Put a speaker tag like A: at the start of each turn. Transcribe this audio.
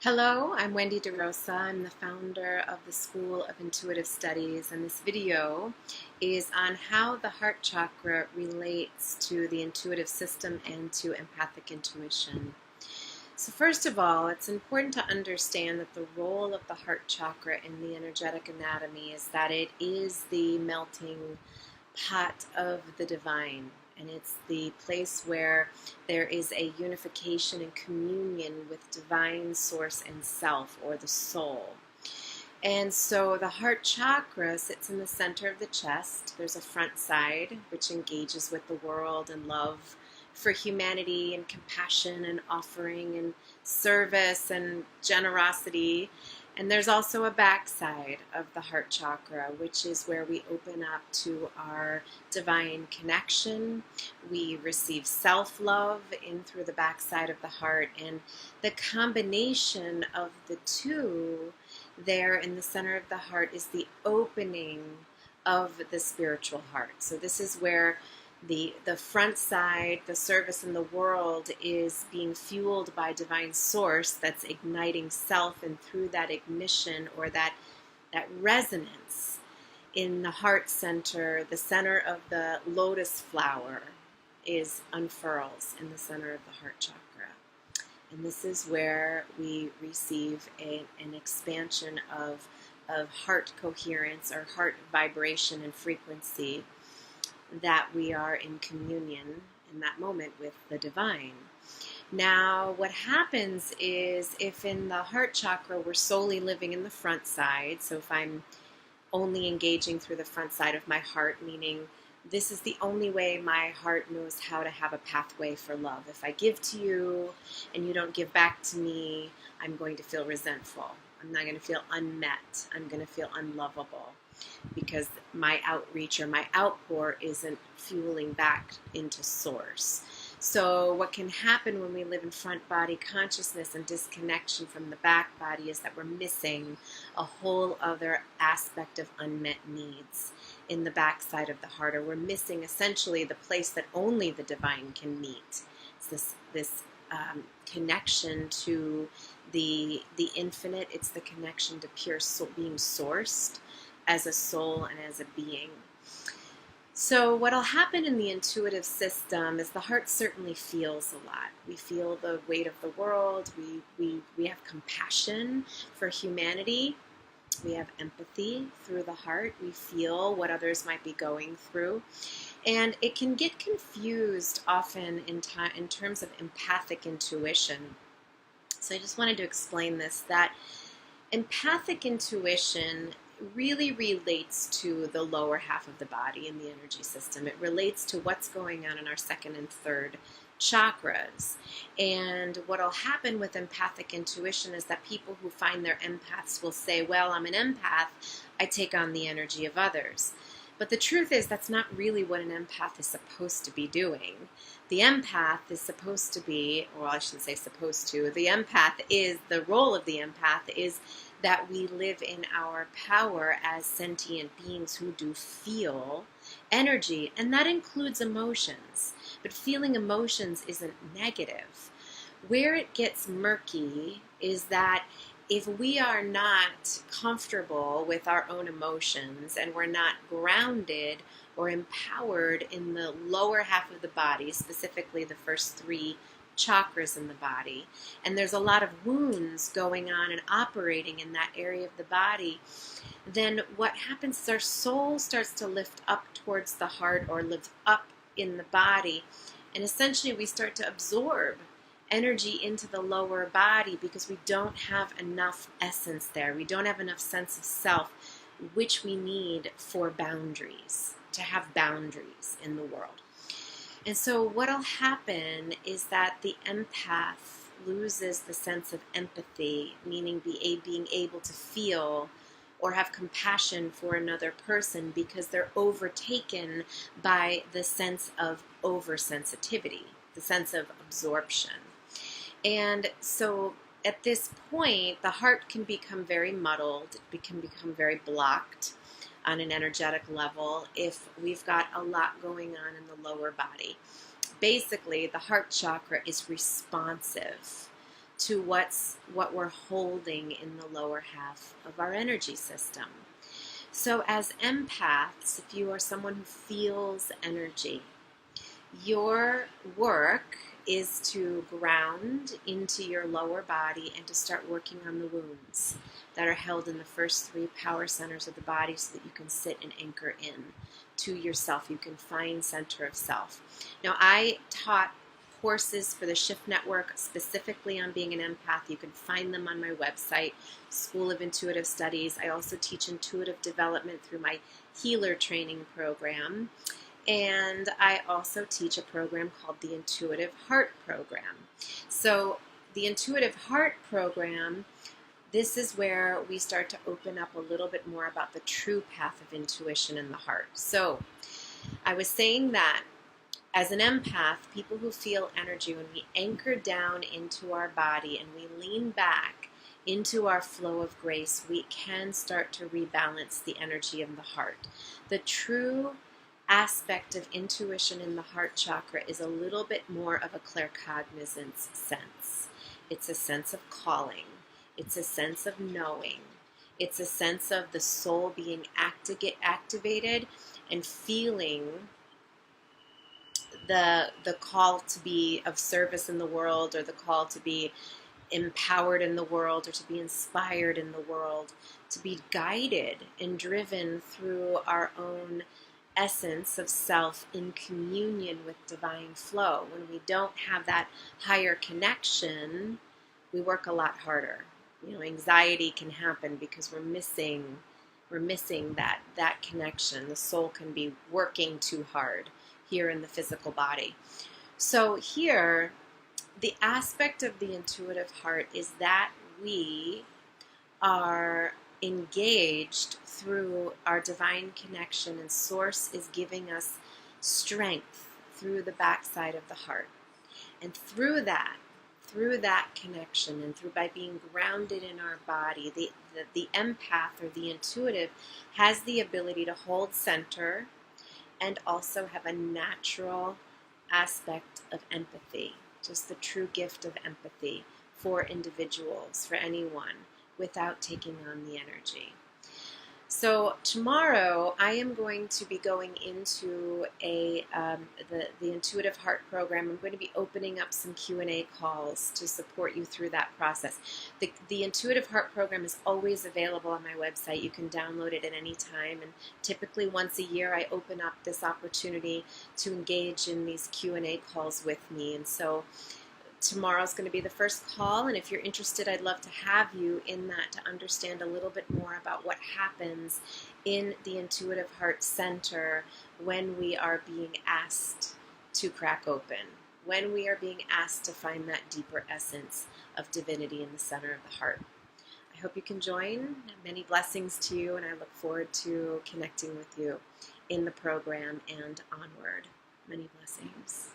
A: Hello, I'm Wendy De Rosa. I'm the founder of the School of Intuitive Studies, and this video is on how the heart chakra relates to the intuitive system and to empathic intuition. So first of all, it's important to understand that the role of the heart chakra in the energetic anatomy is that it is the melting pot of the divine. And it's the place where there is a unification and communion with divine source and self, or the soul. And so the heart chakra sits in the center of the chest. There's a front side, which engages with the world and love for humanity and compassion and offering and service and generosity. And there's also a backside of the heart chakra, which is where we open up to our divine connection. We receive self-love in through the backside of the heart. And the combination of the two there in the center of the heart is the opening of the spiritual heart. So this is where the front side, the service in the world, is being fueled by divine source that's igniting self, and through that ignition, or that resonance in the heart center, the center of the lotus flower is unfurls in the center of the heart chakra. And this is where we receive an expansion of heart coherence, or heart vibration and frequency, that we are in communion in that moment with the divine. Now, what happens is, if in the heart chakra we're solely living in the front side, so if I'm only engaging through the front side of my heart, meaning this is the only way my heart knows how to have a pathway for love. If I give to you and you don't give back to me, I'm going to feel resentful. I'm not going to feel unmet. I'm going to feel unlovable, because my outreach or my outpour isn't fueling back into source. So what can happen when we live in front body consciousness and disconnection from the back body is that we're missing a whole other aspect of unmet needs in the backside of the heart, or we're missing essentially the place that only the divine can meet. It's this connection to the infinite. It's the connection to pure soul, being sourced as a soul and as a being. So what will happen in the intuitive system is the heart certainly feels a lot. We feel the weight of the world. We have compassion for humanity. We have empathy through the heart. We feel what others might be going through. And it can get confused often in terms of empathic intuition. So I just wanted to explain this, that empathic intuition really relates to the lower half of the body in the energy system. It relates to what's going on in our second and third chakras. And what will happen with empathic intuition is that people who find their empaths will say, well, I'm an empath, I take on the energy of others. But the truth is, that's not really what an empath is supposed to be doing. The empath is supposed to be, or I shouldn't say supposed to, the role of the empath is that we live in our power as sentient beings who do feel energy, and that includes emotions. But feeling emotions isn't negative. Where it gets murky is that if we are not comfortable with our own emotions, and we're not grounded or empowered in the lower half of the body, specifically the first three chakras in the body, and there's a lot of wounds going on and operating in that area of the body, then what happens is our soul starts to lift up towards the heart, or lift up in the body, and essentially we start to absorb energy into the lower body because we don't have enough essence there. We don't have enough sense of self, which we need for boundaries, to have boundaries in the world. And so what will happen is that the empath loses the sense of empathy, meaning being able to feel or have compassion for another person, because they're overtaken by the sense of oversensitivity, the sense of absorption. And so at this point, the heart can become very muddled. It can become very blocked on an energetic level if we've got a lot going on in the lower body. Basically, the heart chakra is responsive to what we're holding in the lower half of our energy system. So as empaths, if you are someone who feels energy, your work is to ground into your lower body and to start working on the wounds that are held in the first 3 power centers of the body, so that you can sit and anchor in to yourself. You can find center of self. Now, I taught courses for the Shift Network specifically on being an empath. You can find them on my website, School of Intuitive Studies. I also teach intuitive development through my healer training program. And I also teach a program called the Intuitive Heart Program. So the Intuitive Heart Program, this is where we start to open up a little bit more about the true path of intuition in the heart. So I was saying that as an empath, people who feel energy, when we anchor down into our body and we lean back into our flow of grace, we can start to rebalance the energy of the heart. The true aspect of intuition in the heart chakra is a little bit more of a claircognizance sense. It's a sense of calling. It's a sense of knowing. It's a sense of the soul being activated and feeling the call to be of service in the world, or the call to be empowered in the world, or to be inspired in the world, to be guided and driven through our own essence of self in communion with divine flow. When we don't have that higher connection, we work a lot harder. Anxiety can happen because we're missing that connection. The soul can be working too hard here in the physical body. So here, the aspect of the intuitive heart is that we are engaged through our divine connection, and Source is giving us strength through the backside of the heart. And through that connection, and by being grounded in our body, the empath, or the intuitive, has the ability to hold center and also have a natural aspect of empathy, just the true gift of empathy for individuals, for anyone, without taking on the energy. So tomorrow I am going to be going into the Intuitive Heart Program. I'm going to be opening up some Q&A calls to support you through that process. The Intuitive Heart Program is always available on my website. You can download it at any time, and typically once a year I open up this opportunity to engage in these Q&A calls with me. And so tomorrow's going to be the first call, and if you're interested, I'd love to have you in that, to understand a little bit more about what happens in the Intuitive Heart Center when we are being asked to crack open, when we are being asked to find that deeper essence of divinity in the center of the heart. I hope you can join. Many blessings to you, and I look forward to connecting with you in the program and onward. Many blessings.